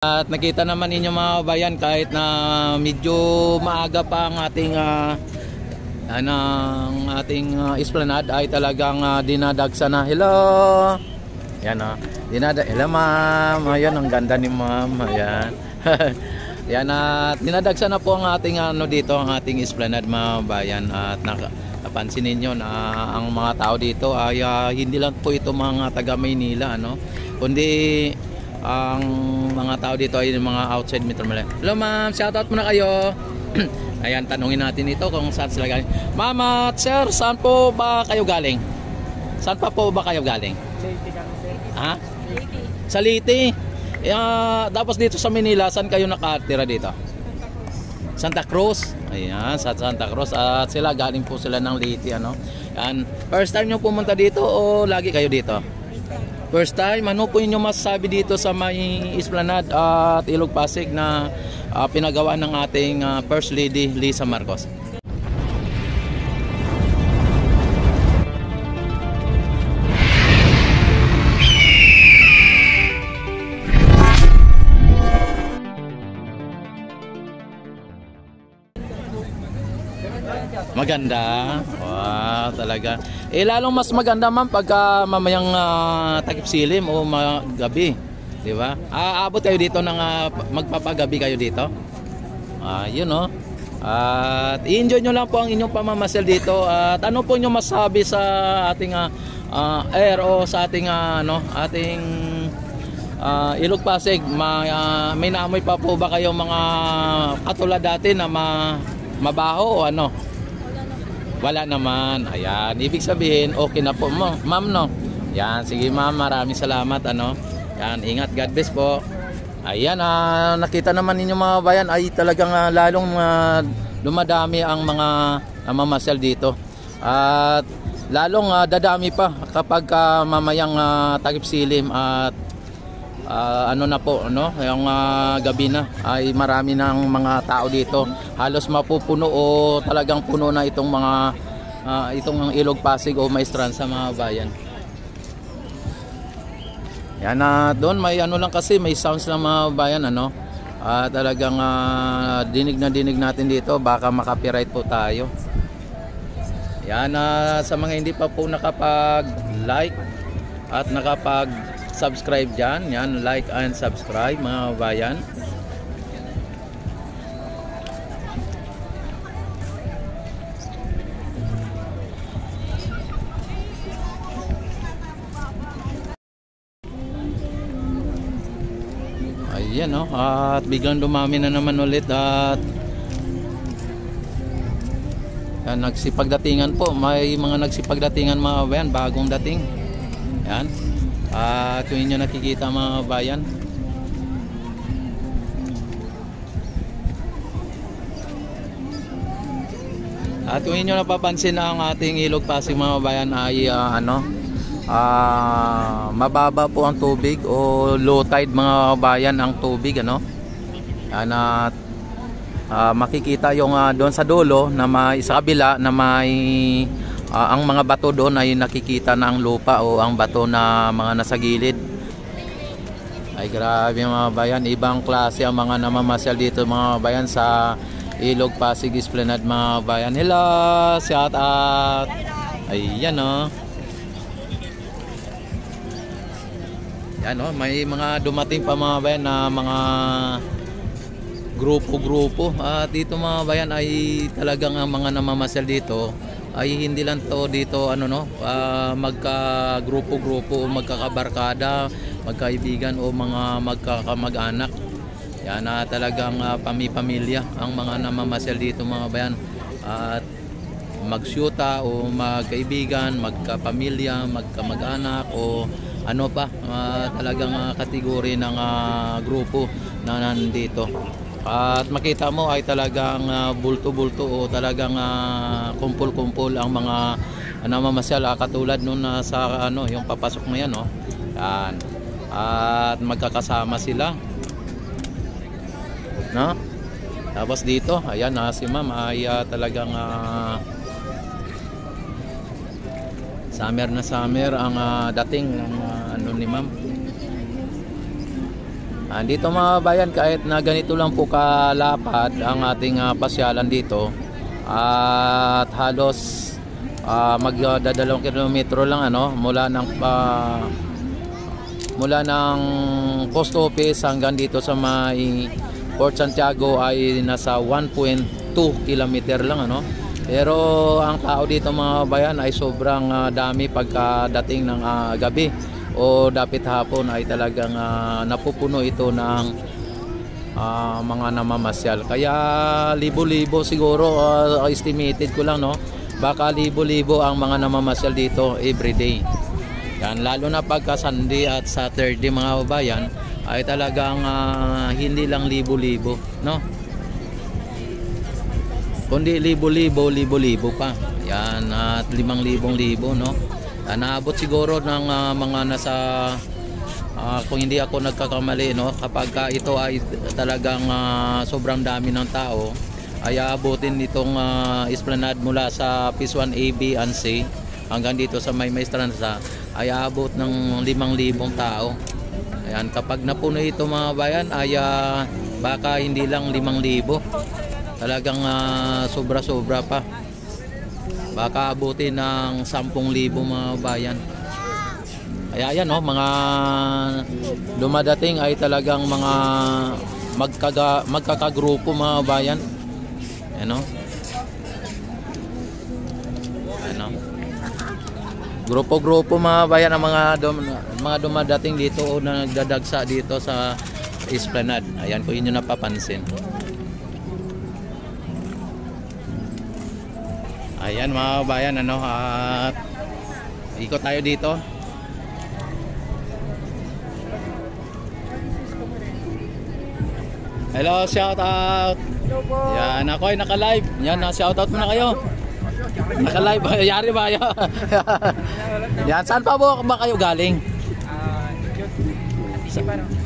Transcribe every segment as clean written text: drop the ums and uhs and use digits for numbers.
At nakita naman ninyo mga kabayan, kahit na medyo maaga pa ang ating esplanade ay talagang dinadagsa na. Hello. Yan hello ma'am. Ayan, ang ganda ni ma'am. Ayan. Yan, at dinadagsa na po ang ating dito, ang ating esplanade mga kabayan. At napansin ninyo na ang mga tao dito ay hindi lang po ito mga taga Maynila, kundi ang mga tao dito ay mga outside Metro Manila. Hello ma'am, shoutout muna kayo. Ayan, tanungin natin ito kung saan sila galing. Ma'am at sir, saan po ba kayo galing? Saan pa po ba kayo galing? Leyte kami, sir. Ha? Leyte. Sa Leyte. Tapos dito sa Manila, saan kayo nakatira dito? Santa Cruz. Ayan, sa Santa Cruz. At sila, galing po sila ng Leyte. Ayan. First time nyo pumunta dito o lagi kayo dito? First time. Ano po inyo masasabi dito sa may esplanade at Ilog Pasig na pinagawa ng ating First Lady Lisa Marcos? Maganda. Wow, talaga. Lalong mas maganda ma'am pagka mamayang takip silim o gabi, di ba? Aabot kayo dito ng magpapagabi kayo dito. Yun At i-enjoy nyo lang po ang inyong pamamasyal dito. At ano po nyo masabi sa ating air o sa ating ating Ilog Pasig? May naamoy pa po ba kayo mga katulad dati na mabaho o ano? Wala naman. Ayan, ibig sabihin okay na po ma'am, Yan, sige ma'am, maraming salamat Yan, ingat, God bless po. Ayan, nakita naman ninyo mga bayan ay talagang lalong dumadami ang mga namamasyal dito. At lalong dadami pa kapag mamayang takip silim at yung gabi na ay marami ng mga tao dito. Halos mapupuno o talagang puno na itong mga itong Ilog Pasig o Maestranza mga bayan. Yan, doon may lang kasi may sounds lang mga bayan talagang dinig na dinig natin dito, baka makapiright po tayo. Yan, sa mga hindi pa po nakapag-like at nakapag-subscribe dyan, yan, like and subscribe mga bayan. Ayan at biglang dumami na naman ulit at yan, nagsipagdatingan po, may mga nagsipagdatingan mga bayan, bagong dating. Yan. Kung inyo nakikita mga bayan, at kung inyo napapansin na ang ating Ilog Pasig mga bayan ay mababa po ang tubig o low tide mga bayan ang tubig at makikita yung doon sa dulo na may sa kabila na may ang mga bato doon ay nakikita na ang lupa o ang bato na mga nasa gilid. Ay grabe mga bayan, ibang klase ang mga namamasyal dito mga bayan sa Ilog Pasig Esplanade mga bayan. Hello, shout out. Ayan yan may mga dumating pa mga bayan na mga grupo-grupo at dito mga bayan ay talagang ang mga namamasyal dito ay hindi lang to dito magka-grupo-grupo o magkakabarkada, magkaibigan o mga magkakamag-anak. Yan talagang pamilya ang mga namamasyal dito mga bayan at magsyuta o magkaibigan, magkapamilya, magkamag-anak o talagang kategori ng grupo na nandito. At makita mo ay talagang bulto-bulto o talagang kumpul-kumpul ang mga namamasyal katulad nung sa yung papasok mo yan yan. At magkakasama sila tapos dito ayan si ma'am ay talagang summer na summer ang dating ng ni ma'am. Dito mga bayan, kahit na ganito lang po kalapad ang ating pasyalan dito, at halos magdadalawang kilometro lang mula ng post office hanggang dito sa may Port Santiago ay nasa 1.2 kilometer lang Pero ang tao dito mga bayan ay sobrang dami pagkadating ng gabi o dapit hapon ay talagang napupuno ito ng mga namamasyal. Kaya libo-libo siguro, estimated ko lang baka libo-libo ang mga namamasyal dito everyday. Yan, lalo na pagka Sunday at Saturday mga bayan ay talagang hindi lang libo-libo kundi libo-libo pa. Yan, at 5,000 naabot siguro ng mga nasa kung hindi ako nagkakamali kapag ito ay talagang sobrang dami ng tao ay aabutin itong esplanade mula sa Phase 1A, B and C hanggang dito sa may Maestranza ay aabot ng 5,000 tao. Ayan, kapag napuno ito mga bayan ay baka hindi lang 5,000, talagang sobra-sobra pa. Baka abutin ng 10,000 mga bayan. Kaya yan mga dumadating ay talagang mga magkakagrupo mga bayan. Grupo-grupo mga bayan ang mga dumadating dito o nagdadagsa dito sa esplanade. Ayan, kung inyo napapansin. Ayan mga bayan at ikot tayo dito. Hello, shout out. Hello po. Yan, ako ay naka-live. Yan, shout out muna kayo. Naka-live, yari ba kayo? Yan, saan pa ba kayo galing?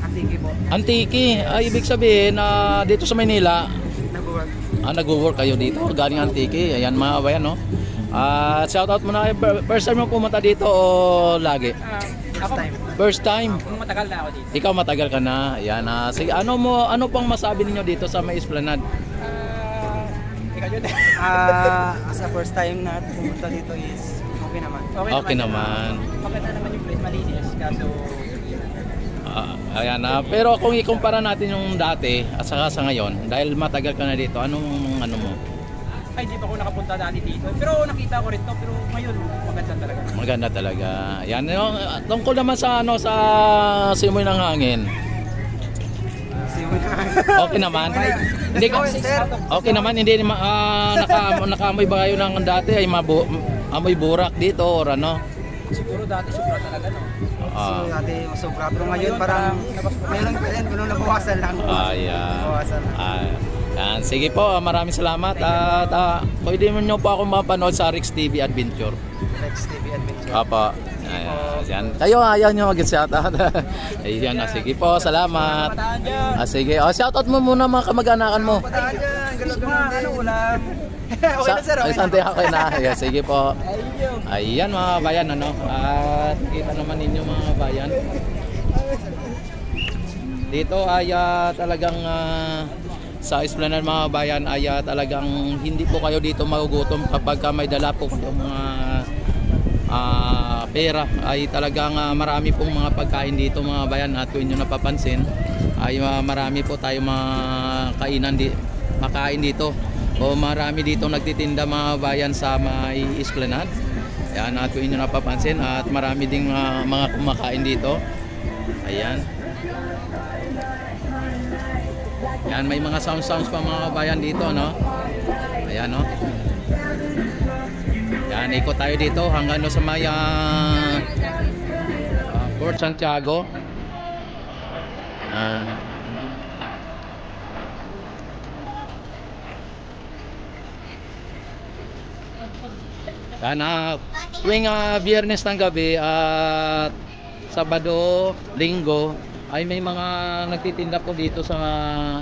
Antiki po. Antiki, ibig sabihin dito sa Maynila. Nag-work kayo dito, galing Antiki. Ayan mga bayan shout out muna kayo. First time mo pumunta dito o lagi? First time. Matagal na ako dito. Ikaw matagal ka na. Ayan, sige, ano pang masabi niyo dito sa may esplanade? Ikaw yun. As a first time na pumunta dito is okay naman. Okay naman. Maganda naman yung place, malinis. Kaso ayan, pero kung ikumpara natin yung dati at saka sa ngayon, dahil matagal ka na dito, anong ano mo? Ay, hindi pa ako nakapunta dati dito. Pero nakita ko rin to, pero ngayon maganda talaga. Maganda talaga. Ayan, tungkol naman sa sa simoy ng hangin. Simoy ng hangin. Okay naman. Hindi ka okay naman, hindi nakaamoy ba kayo ng dati ay amoy burak dito or ano? Siguro dati sobra talaga So dati sobra, pero ngayon parang meron pa rin, pero nabawasan lang. Nabawasan lang. Yan. Sige po, maraming salamat at pwede mo nyo po ako mapanood sa Rex TV Adventure. Rex TV Adventure. Apo. Ayan. Kayo ayaw nyo mag-shoutout. Ayan, sige po, salamat. Sige, shoutout mo muna mga kamag-anakan mo. Pataan dyan, galaw-galaw. Ulam. Okay na sir, okay Sante okay na. Yeah, sige po. Ayan mga bayan at kita naman ninyo mga bayan. Dito ay talagang sa esplanade mga bayan ay talagang hindi po kayo dito magugutom kapag may dala po kayong mga pera. Ay talagang marami pong mga pagkain dito mga bayan at kung inyo napapansin ay marami po tayong mga makain dito. O marami dito nagtitinda mga bayan sa may esplanade. Ayan, at kung inyo napapansin at marami ding mga kumakain dito. Ayan. Ayan, may mga sounds pa mga bayan dito Ayan Ayan, ikot tayo dito hanggang sa may Port Santiago. Tuwing Biyernes ng gabi at Sabado, Linggo ay may mga nagtitinda po dito sa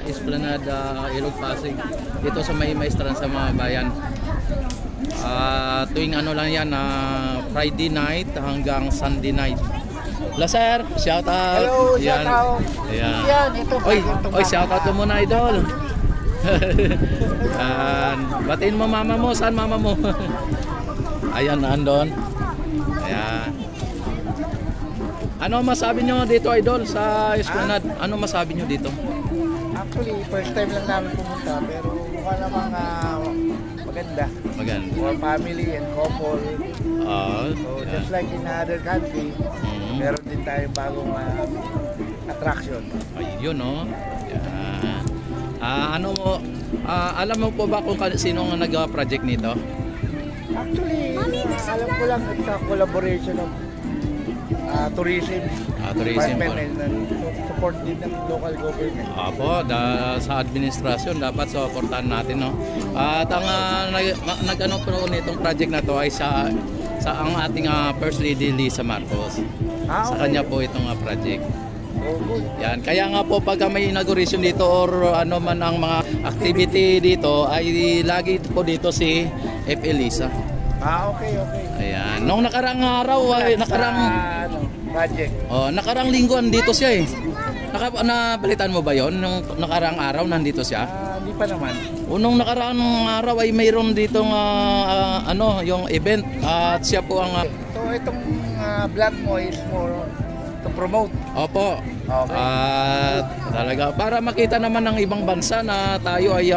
Esplanade Ilog Pasig, dito sa may Maestranza mga bayan. Tuwing lang yan, Friday night hanggang Sunday night. Sir, shout out. Hello, shout out. Ayan. Yan, ito. Oy, shout out mo muna, idol. Batiin mo mama mo, saan mama mo? Ayan, andon. Ayan. Ano masabi nyo dito, idol, sa Esplanade? Ano masabi nyo dito? Actually, first time lang namin pumunta, pero mukha namang maganda. Maganda. For family and couple. So, just like in other country, meron din tayong bagong attraction. Ayun, no? Yan. Ano mo, alam mo po ba kung sino ang nag-project nito? Actually, alam ko lang it's a collaboration of tourism Tourism po. department and support din ng local government. Apo, sa administrasyon dapat supportahan natin, no? At ang nag-ano po nitong project na to ay sa ang ating First Lady Lisa Marcos. Sa kanya po itong project. Oh, good. Yan, kaya nga po pagka may inauguration dito or ano man ang mga activity dito ay lagi po dito si F. Elisa. Okay. Ayan, nung nakarang araw ay Project. nakarang linggo andito siya eh. Nabalitaan mo ba 'yon? Nung nakarang araw nandito siya? Hindi pa naman. Nung nakarang araw ay mayroon ditong yung event at siya po ang So itong vlog mo is more to promote. Opo. Okay. Talaga para makita naman ng ibang bansa na tayo ay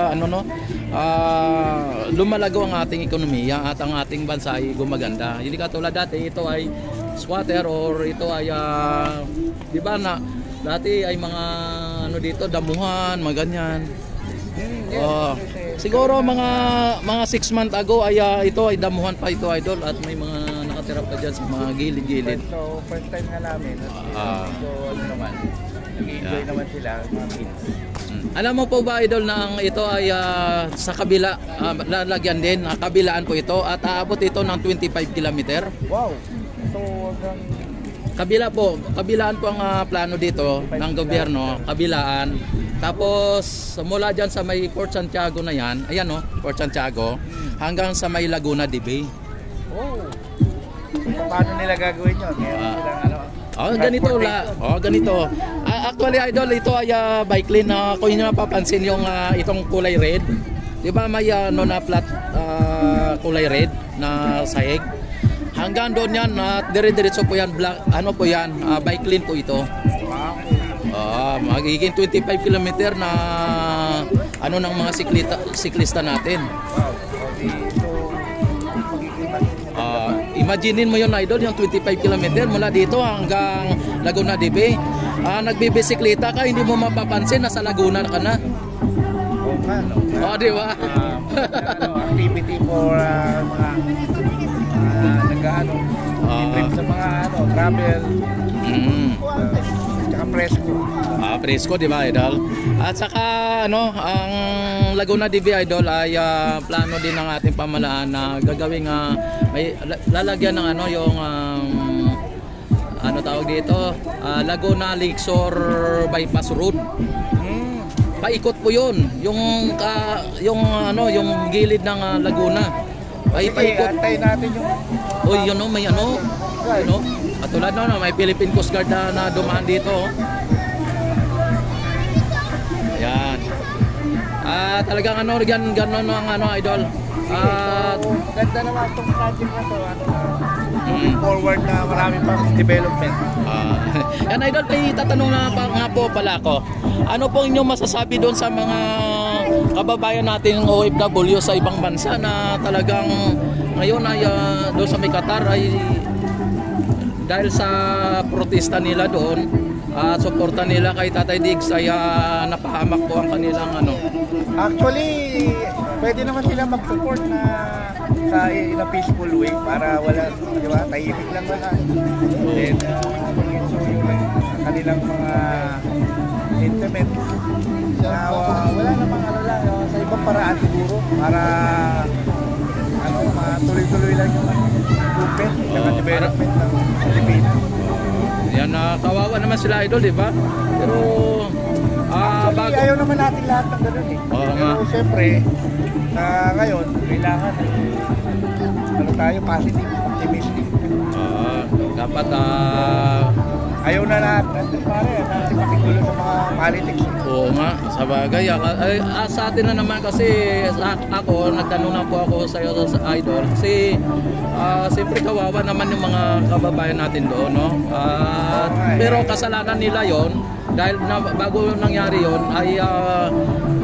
lumalago ang ating ekonomiya at ang ating bansa ay gumaganda. Hindi katulad dati ito ay squatter or ito ay di ba na dati ay mga dito damuhan, mga ganyan. Siguro mga 6 months ago ay ito ay damuhan pa ito, idol, at may mga nakatira pa dyan sa mga gilid-gilid. So first time nga namin. So naman, nag-enjoy naman sila mga kids. Alam mo po ba, idol, na ang ito ay sa kabila, lalagyan din, kabilaan po ito at aabot ito ng 25 kilometer. Wow! So hanggang kabilaan po ang plano dito ng gobyerno, kabilaan. Tapos mula dyan sa may Port Santiago na yan, ayan Port Santiago, hanggang sa may Laguna de Bay. Oh! Paano nila gagawin yun? Ganito. Actually, idol, ito ay bike lane na kung nyo napapansin yung itong kulay red. Di ba may na flat kulay red na sahig? Hanggang doon yan, dire-diretso po yan, bike lane po ito. Magiging 25 kilometer na ng mga siklista natin. Imaginin mo yun, idol, yung 25 kilometer mula dito hanggang Laguna de Bay. Nagbibisikleta ka, hindi mo mapapansin, nasa Laguna ka na. Di ba? Activity for mga trip sa mga travel. Tsaka presko. Presko, di ba, idol? At saka ang Laguna de Bay, idol, ay plano din ng ating pamahalaan na gagawing may lalagyan ng yung tawag dito, Laguna Lakeshore Bypass Road. Paikot po 'yun, yung gilid ng Laguna. Paikot. Antayin natin yung may at tulad may Philippine Coast Guard na dumaan dito. Ayan. Talagang ganon ang idol. Ganda naman itong project na to. Moving forward na marami pang development. Yan, idol, may tatanong nga po pala ako. Ano po inyong masasabi doon sa mga kababayan natin OFW sa ibang bansa na talagang ngayon ay doon sa may Qatar ay dahil sa protesta nila doon at suporta nila kay Tatay Diggs ay napahamak po ang kanilang Actually, pwede naman sila mag-support na in a peaceful way para wala, di ba, tahimik lang lahat. Then, mag-enjoy yung kanilang mga sentiment. Wala namang sa ibang paraan siguro para matuloy-tuloy lang yung improvement at development ng Pilipinas. Yan, kawawa naman sila, idol, di ba? Pero actually, ayaw naman natin lahat ng ganun eh. Pero siyempre, ngayon, kailangan tayo positive, optimistic. Dapat ayaw na lahat. Nandun pare, natin pakigulo sa mga politics. Oo nga, sa bagay. Sa atin na naman kasi, ako, nagtanong na po ako sa iyo sa Idol. Kasi, siyempre kawawa naman yung mga kababayan natin doon, no? Pero kasalanan nila yon dahil bago nangyari yon ay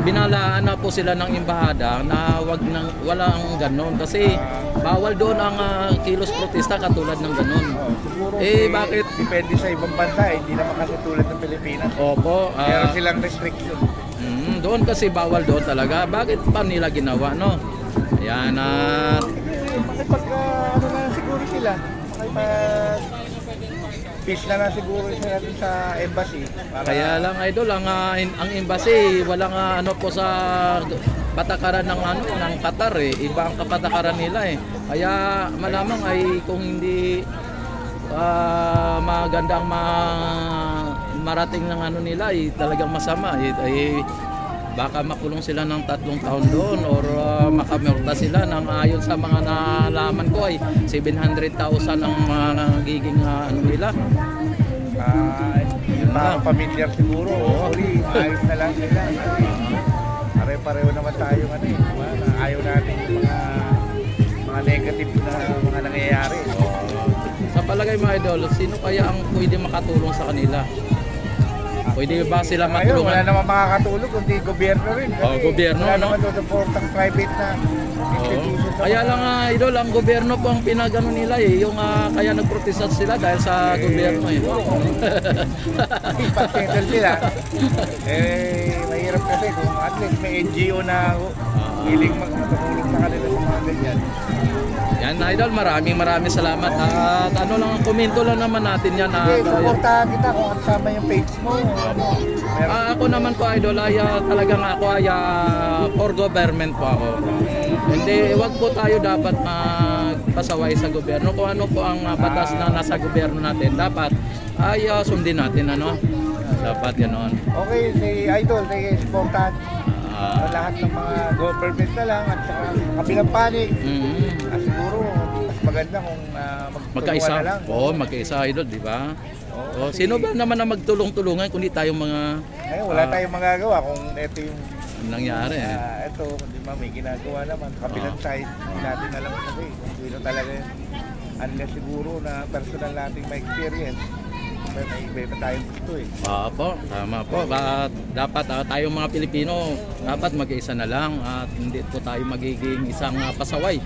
binalaan na po sila ng embahada na walang ganon. Kasi, bawal doon ang kilos protesta katulad ng ganon. Siguro, Bakit? Depende sa ibang bansa, hindi naman kasi tulad ng Pilipinas. Opo. Meron silang restriction. Doon kasi bawal doon talaga. Bakit pa nila ginawa, no? Ayan, Makipag, ano na siguro sila. Makipag, peace na siguro sila dun sa embassy. Kaya lang, Idol, ang embassy, walang ano po sa patakaran ng ng Qatar eh. Iba ang kapatakaran nila eh. Kaya malamang ay kung hindi magandang marating ng nila ay talagang masama ay baka makulong sila ng 3 taon doon or makamorta sila ng ayon sa mga nalaman ko ay 700,000 ang magiging nila. Yung mga pamilyar siguro, hopefully, ayos na lang sila. Pare-pareho naman tayo ayaw natin yung mga negative na mga nangyayari. Sa palagay mo, Idol, sino kaya ang pwede makatulong sa kanila? Pwede ba sila matulungan? Wala naman makakatulong kundi gobyerno rin. Gobyerno, wala no? naman support ng private na institution. Kaya lang, Idol, ang gobyerno po ang pinagano nila eh. Yung kaya nagprotesta sila dahil sa gobyerno eh. Ipag-settle sila. Mahirap kasi kung at least may NGO na willing magtulong sa kanila sa mga ganyan. Yan, Idol, maraming salamat. At ano lang, komento lang naman natin yan. Supportahan kita kung kasama yung page mo. Ako naman po, Idol, ay talagang ako ay for government po ako. Hindi, wag po tayo dapat magpasaway sa gobyerno. Kung ano po ang batas na nasa gobyerno natin, dapat ay sundin natin, ano? Dapat ganoon. Okay, si Idol, sige, supportahan lahat ng mga government na lang at saka kabilang panig. Siguro, mas maganda kung magtulungan na lang. Oo, magkaisa, Idol, di ba? Sino ba naman na magtulong-tulungan kundi tayong mga... wala tayong magagawa kung ito yung... nangyari ito, di ba, may ginagawa naman. Kabilang side, hindi natin alam kasi kung sino talaga yun. Unless siguro na personal nating ma-experience. May iba tayong gusto eh. Po, tama po. Dapat tayong mga Pilipino, dapat mag-isa na lang at hindi po tayo magiging isang pasaway.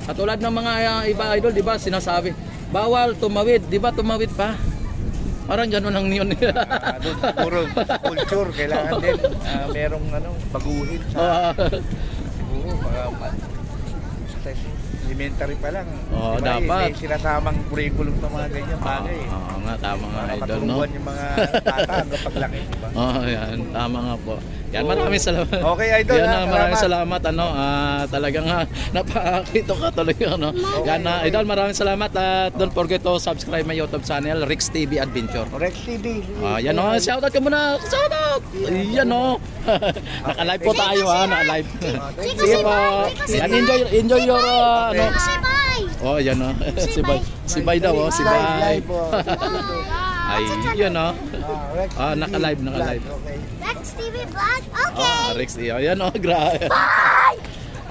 Katulad ng mga iba, Idol, di ba, sinasabi, bawal tumawid, di ba, tumawid pa? Parang gano'n lang yun. Doon siguro culture, kailangan din merong baguhin sa siguro elementary pa lang. Diba, dapat. May sinasamang curriculum ng mga ganyan bagay. Nga, tama nga, Idol, no? Matutunan yung mga bata hanggang paglaki, diba? Yan, tama nga po. Yan, maraming salamat. Okay, Idol. Yan, maraming salamat, talagang napakakito ka talaga, no? Yan, Idol, maraming salamat at don't forget to subscribe my YouTube channel, Rex TV Adventure. Rex TV. Yan, shoutout ka muna. Shoutout! Yan, no? Naka-live po tayo, naka-live. Sige po. Yan, enjoy your, yan, no? Si Bay daw, si Bay. Ay, yan, no? Naka-live. Rex TV Vlog, okay. Rex TV, ayan, no? Grabe.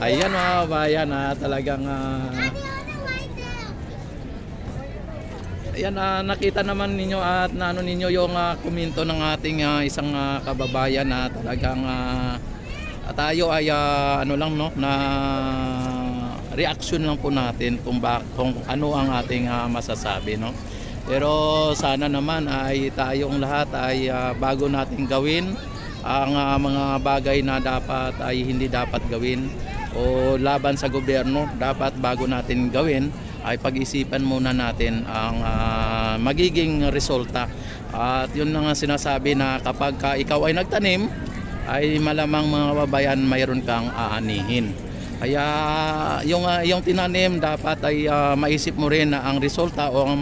Ayan, no? Bayan, talagang... Ayan, nakita naman ninyo at naano ninyo yung komento ng ating isang kababayan na talagang tayo ay na reaction lang po natin kung ano ang ating masasabi, no? Pero sana naman ay tayong lahat ay bago nating gawin ang mga bagay na dapat ay hindi dapat gawin o laban sa gobyerno, dapat bago natin gawin ay pag-isipan muna natin ang magiging resulta. At yun na nga sinasabi na kapag ikaw ay nagtanim, ay malamang mga babayan mayroon kang aanihin. Kaya yung tinanim dapat ay maisip mo rin na ang resulta o ang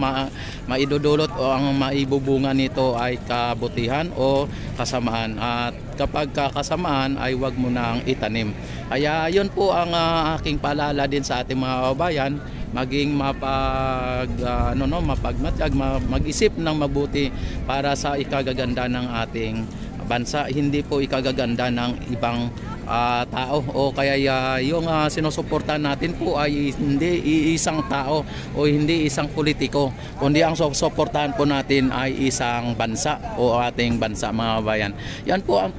maidudulot o ang maibubunga nito ay kabutihan o kasamaan. At kapag kasamaan ay wag mo nang itanim. Kaya yun po ang aking paalala din sa ating mga kababayan maging mapagmatyag, mag-isip ng mabuti para sa ikagaganda ng ating bansa, hindi po ikagaganda ng ibang tao, o kaya yung sinusuportahan natin po ay hindi isang tao o hindi isang politiko, kundi ang susuportahan po natin ay isang bansa o ating bansa, mga bayan. Yan po ang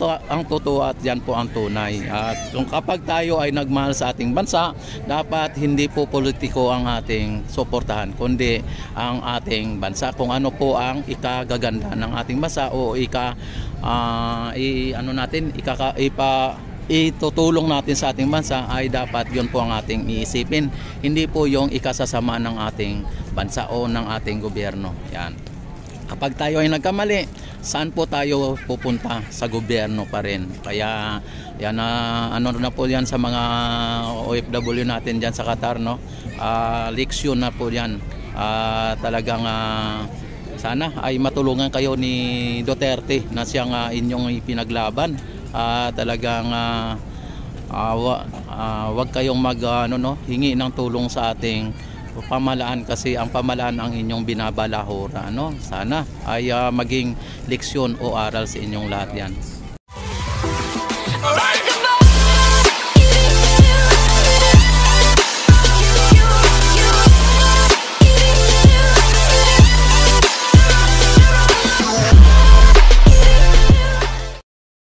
totoo at yan po ang tunay. At kung kapag tayo ay nagmahal sa ating bansa, dapat hindi po politiko ang ating suportahan, kundi ang ating bansa. Kung ano po ang ikagaganda ng ating bansa o itutulong natin sa ating bansa, ay dapat yun po ang ating iisipin, hindi po yung ikasasama ng ating bansa o ng ating gobyerno. Yan. Kapag tayo ay nagkamali, saan po tayo pupunta? Sa gobyerno pa rin. Kaya yan, ano na po yan sa mga OFW natin dyan sa Qatar, no? Leksyon na po yan. Talagang sana ay matulungan kayo ni Duterte na siyang inyong ipinaglaban. Talagang wag kayong hingi ng tulong sa ating pamahalaan, kasi ang pamahalaan ang inyong binabalahura, no? Sana ay maging leksyon o aral sa inyong lahat yan.